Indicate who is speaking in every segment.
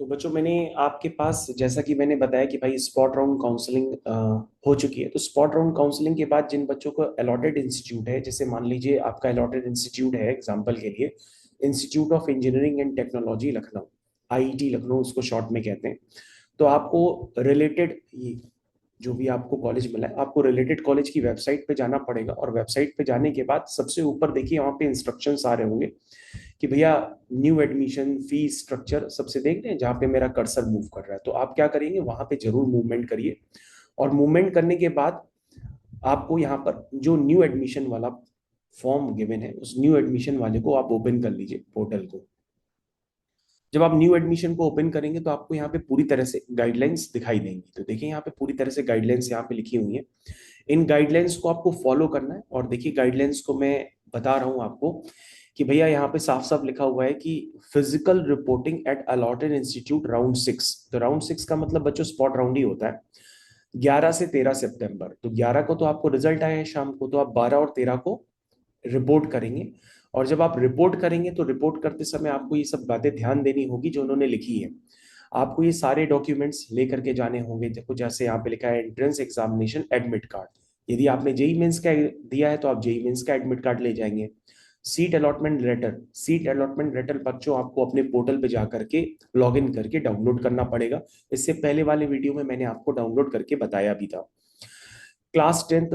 Speaker 1: तो बच्चों मैंने आपके पास जैसा कि मैंने बताया कि भाई स्पॉट राउंड काउंसलिंग हो चुकी है। तो स्पॉट राउंड काउंसलिंग के बाद जिन बच्चों को अलॉटेड इंस्टीट्यूट है, जैसे मान लीजिए आपका अलॉटेड इंस्टीट्यूट है एग्जांपल के लिए institute of engineering and technology Lucknow, IIT Lucknow उसको शॉर्ट में कहते हैं। तो आपको रिलेटेड जो भी आपको कॉलेज मिला है, आपको रिलेटेड कॉलेज की वेबसाइट पे जाना पड़ेगा, और वेबसाइट पे जाने के बाद सबसे ऊपर देखिए वहां पे इंस्ट्रक्शंस आ रहे होंगे कि भैया न्यू एडमिशन फी स्ट्रक्चर सबसे देख रहे हैं जहाँ पे मेरा कर्सर मूव कर रहा है। तो आप क्या करेंगे, वहां पे जरूर मूवमेंट करिए, और मूवमेंट करने के बाद आपको यहाँ पर जो न्यू एडमिशन वाला फॉर्म गिवन है उस न्यू एडमिशन वाले को आप ओपन कर लीजिए पोर्टल को। जब आप न्यू एडमिशन को ओपन करेंगे तो आपको यहाँ पे पूरी तरह से गाइडलाइंस दिखाई देंगी। तो देखिए यहाँ पे पूरी तरह से गाइडलाइंस यहाँ पे लिखी हुई है। इन गाइडलाइंस को आपको फॉलो करना है। और देखिए गाइडलाइंस को मैं बता रहा हूँ आपको कि भैया यहाँ पे साफ साफ लिखा हुआ है कि physical reporting at allotted institute round 6। तो राउंड 6 का मतलब बच्चों स्पॉट राउंड ही होता है, 11 से 13 सितंबर। तो 11 को तो आपको रिजल्ट आया है शाम को, तो आप 12 और 13 को रिपोर्ट करेंगे। और जब आप रिपोर्ट करेंगे तो रिपोर्ट करते समय आपको ये सब बातें ध्यान देनी होगी जो उन्होंने लिखी है। आपको ये सारे डॉक्यूमेंट्स लेकर के जाने होंगे। देखो जैसे यहाँ पे लिखा है एंट्रेंस एग्जामिनेशन एडमिट कार्ड, यदि आपने जेई मेंस का दिया है तो आप जेई मेंस का एडमिट कार्ड ले जाएंगे। सीट अलॉटमेंट लेटर बच्चों आपको अपने पोर्टल पे जा करके लॉग इन करके डाउनलोड करना पड़ेगा। इससे पहले वाले वीडियो में मैंने आपको डाउनलोड करके बताया भी था। क्लास 10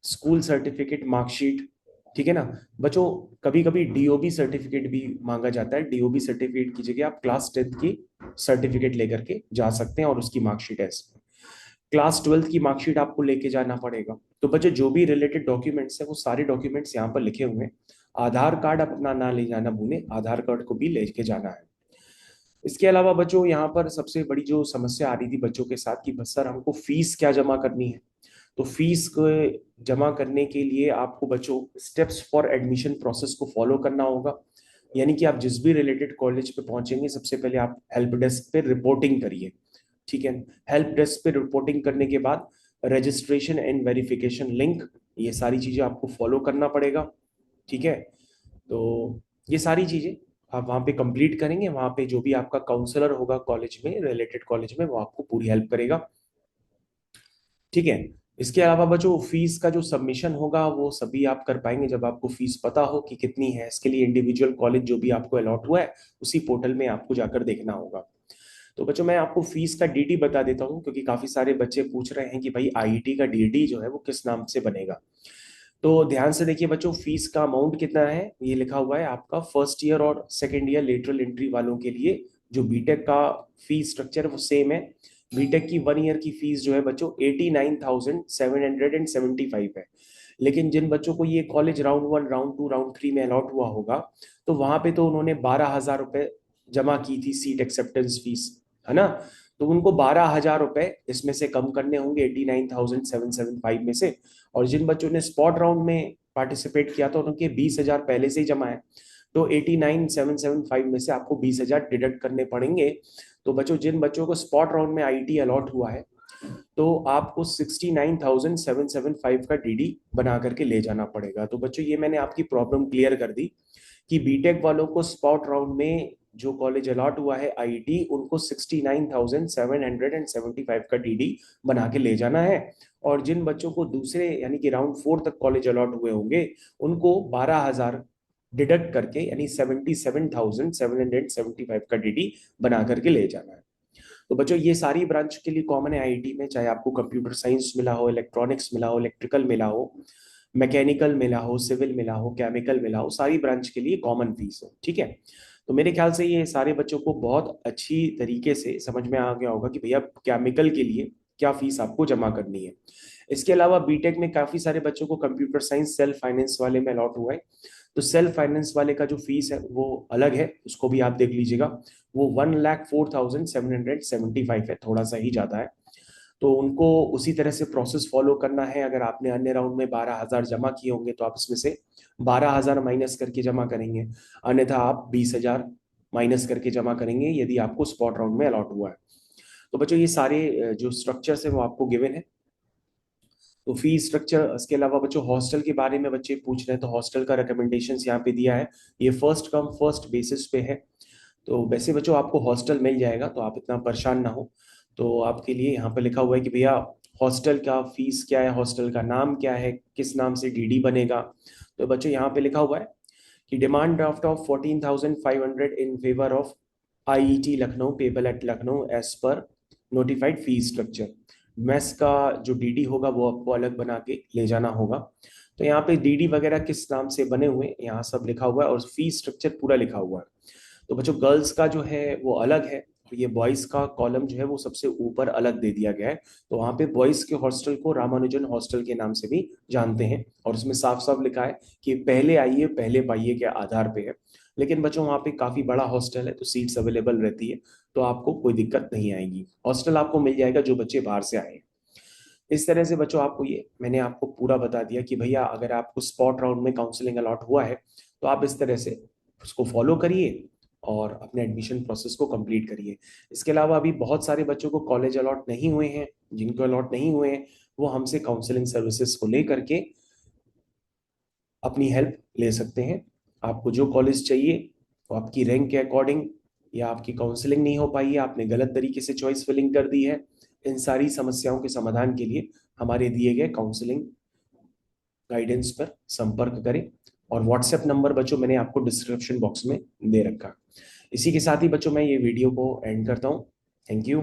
Speaker 1: स्कूल सर्टिफिकेट मार्कशीट, ठीक है ना बच्चों। कभी कभी डीओबी सर्टिफिकेट भी मांगा जाता है। डीओबी सर्टिफिकेट की जगह आप क्लास 10 की सर्टिफिकेट लेकर के जा सकते हैं और उसकी मार्कशीट है इसमें। क्लास 12 की मार्कशीट आपको लेके जाना पड़ेगा। तो बच्चों जो भी रिलेटेड डॉक्यूमेंट्स है वो सारे डॉक्यूमेंट्स यहाँ पर लिखे हुए हैं। आधार कार्ड अपना ना ले जाना भूलें, आधार कार्ड को भी लेके जाना है। इसके अलावा बच्चों यहाँ पर सबसे बड़ी जो समस्या आ रही थी बच्चों के साथ कि बस सर हमको फीस क्या जमा करनी है। तो फीस को जमा करने के लिए आपको बच्चों स्टेप्स फॉर एडमिशन प्रोसेस को फॉलो करना होगा। यानी कि आप जिस भी रिलेटेड कॉलेज पे पहुंचेंगे सबसे पहले आप हेल्प डेस्क पे रिपोर्टिंग करिए, ठीक है। हेल्प डेस्क पे रिपोर्टिंग करने के बाद रजिस्ट्रेशन एंड वेरिफिकेशन लिंक, ये सारी चीजें आपको फॉलो करना पड़ेगा, ठीक है। तो ये सारी चीजें आप वहाँ पे कंप्लीट करेंगे। वहाँ पे जो भी आपका काउंसलर होगा कॉलेज में, रिलेटेड कॉलेज में, वो आपको पूरी हेल्प करेगा, ठीक है। इसके अलावा बच्चों फीस का जो सबमिशन होगा वो सभी आप कर पाएंगे जब आपको फीस पता हो कि कितनी है। इसके लिए इंडिविजुअल कॉलेज जो भी आपको अलॉट हुआ है उसी पोर्टल में आपको जाकर देखना होगा। तो बच्चों मैं आपको फीस का डीडी बता देता हूँ, क्योंकि काफी सारे बच्चे पूछ रहे हैं कि भाई आईआईटी का डीडी जो है वो किस नाम से बनेगा। तो ध्यान से देखिए बच्चों, फीस का अमाउंट कितना है ये लिखा हुआ है आपका फर्स्ट ईयर और सेकेंड ईयर लेटरल एंट्री वालों के लिए। जो बीटेक का फीस स्ट्रक्चर है वो सेम है। बीटेक की 1 ईयर की फीस जो है बच्चों 89,775 है। लेकिन जिन बच्चों को ये कॉलेज राउंड 1 राउंड 2 राउंड 3 में अलॉट हुआ होगा तो वहां पे तो उन्होंने 12,000 रुपए जमा की थी सीट एक्सेप्टेंस फीस, है ना। तो उनको 12,000 रुपए इसमें से कम करने होंगे 89,775 में से। और जिन बच्चों ने स्पॉट राउंड में पार्टिसिपेट किया था उनके 20,000 पहले से ही जमा है। तो 89,775 में से आपको 20,000 डिडक्ट करने पड़ेंगे। तो बच्चों जिन बच्चों को स्पॉट राउंड में आईटी अलॉट हुआ है तो आपको 69,775 का डीडी बना करके ले जाना पड़ेगा। तो बच्चों ये मैंने आपकी प्रॉब्लम क्लियर कर दी कि बीटेक वालों को स्पॉट राउंड में जो कॉलेज अलॉट हुआ है आईटी उनको 69,775 का डीडी बना के ले जाना है। और जिन बच्चों को दूसरे यानी कि राउंड 4 तक कॉलेज अलॉट हुए होंगे उनको 12,000 डिडक्ट करके यानी 77,775 का डीडी बना करके ले जाना है। तो बच्चों ये सारी ब्रांच के लिए कॉमन है आईटी में, चाहे आपको कंप्यूटर साइंस मिला हो, इलेक्ट्रॉनिक्स मिला हो, इलेक्ट्रिकल मिला हो, मैकेनिकल मिला हो, सिविल मिला हो, केमिकल मिला हो, सारी ब्रांच के लिए कॉमन फीस है, ठीक है। तो मेरे ख्याल से ये सारे बच्चों को बहुत अच्छी तरीके से समझ में आ गया होगा कि भैया केमिकल के लिए क्या फीस आपको जमा करनी है। इसके अलावा बीटेक में काफी सारे बच्चों को कंप्यूटर साइंस सेल्फ फाइनेंस वाले में अलॉट हुआ है। तो सेल्फ फाइनेंस वाले का जो फीस है वो अलग है, उसको भी आप देख लीजिएगा। वो 1,04,775 है, थोड़ा सा ही ज्यादा है। तो उनको उसी तरह से प्रोसेस फॉलो करना है। अगर आपने अन्य राउंड में 12,000 जमा किए होंगे तो आप इसमें से 12,000 माइनस करके जमा करेंगे, अन्यथा आप 20,000 माइनस करके जमा करेंगे यदि आपको स्पॉट राउंड में अलॉट हुआ है। तो बच्चों ये सारे जो स्ट्रक्चर्स है वो आपको गिवन है। तो फी स्ट्रक्चर, इसके अलावा बच्चों हॉस्टल के बारे में बच्चे पूछ रहे हैं तो हॉस्टल का रिकमेंडेशंस यहाँ पे दिया है। ये फर्स्ट कम फर्स्ट बेसिस पे है। तो वैसे बच्चों आपको हॉस्टल मिल जाएगा, तो आप इतना परेशान ना हो। तो आपके लिए यहाँ पे लिखा हुआ है कि भैया हॉस्टल का फीस क्या है, हॉस्टल का नाम क्या है, किस नाम से डीडी बनेगा। तो बच्चों यहाँ पे लिखा हुआ है कि demand draft of 14,500 in favour of IET Lucknow payable at Lucknow as per notified fee structure. Mess का जो डीडी होगा वो आपको अलग बना के ले जाना होगा। तो यहाँ पे डीडी वगैरह किस नाम से बने हुए हैं यहाँ सब लिखा हुआ है, और फी स्ट्रक्चर पूरा लिखा हुआ है। तो बच्चों गर्ल्स का जो है वो अलग है, और ये बॉयज का कॉलम जो है वो सबसे ऊपर अलग दे दिया गया है। तो वहाँ पे बॉयज के हॉस्टल को रामानुजन हॉस्टल के नाम से भी जानते हैं, और उसमें साफ साफ लिखा है कि पहले आइए पहले पाइए के आधार पे है। लेकिन बच्चों वहाँ पे काफी बड़ा हॉस्टल है, तो सीट्स अवेलेबल रहती है, तो आपको कोई दिक्कत नहीं आएगी। हॉस्टल आपको मिल जाएगा जो बच्चे बाहर से आए हैं। इस तरह से बच्चों आपको ये मैंने आपको पूरा बता दिया कि भैया अगर आपको स्पॉट राउंड में काउंसलिंग अलॉट हुआ है तो आप इस तरह से उसको फॉलो करिए और अपने एडमिशन प्रोसेस को कंप्लीट करिए। इसके अलावा अभी बहुत सारे बच्चों को कॉलेज अलॉट नहीं हुए हैं, जिनको अलॉट नहीं हुए हैं वो हमसे काउंसलिंग सर्विसेज को लेकर के अपनी हेल्प ले सकते हैं। आपको जो कॉलेज चाहिए वो आपकी रैंक के अकॉर्डिंग, या आपकी काउंसलिंग नहीं हो पाई है, आपने गलत तरीके से चॉइस फिलिंग कर दी है, इन सारी समस्याओं के समाधान के लिए हमारे दिए गए काउंसलिंग गाइडेंस पर संपर्क करें। और व्हाट्सएप नंबर बच्चों मैंने आपको डिस्क्रिप्शन बॉक्स में दे रखा। इसी के साथ ही बच्चों मैं ये वीडियो को एंड करता हूँ। Thank you.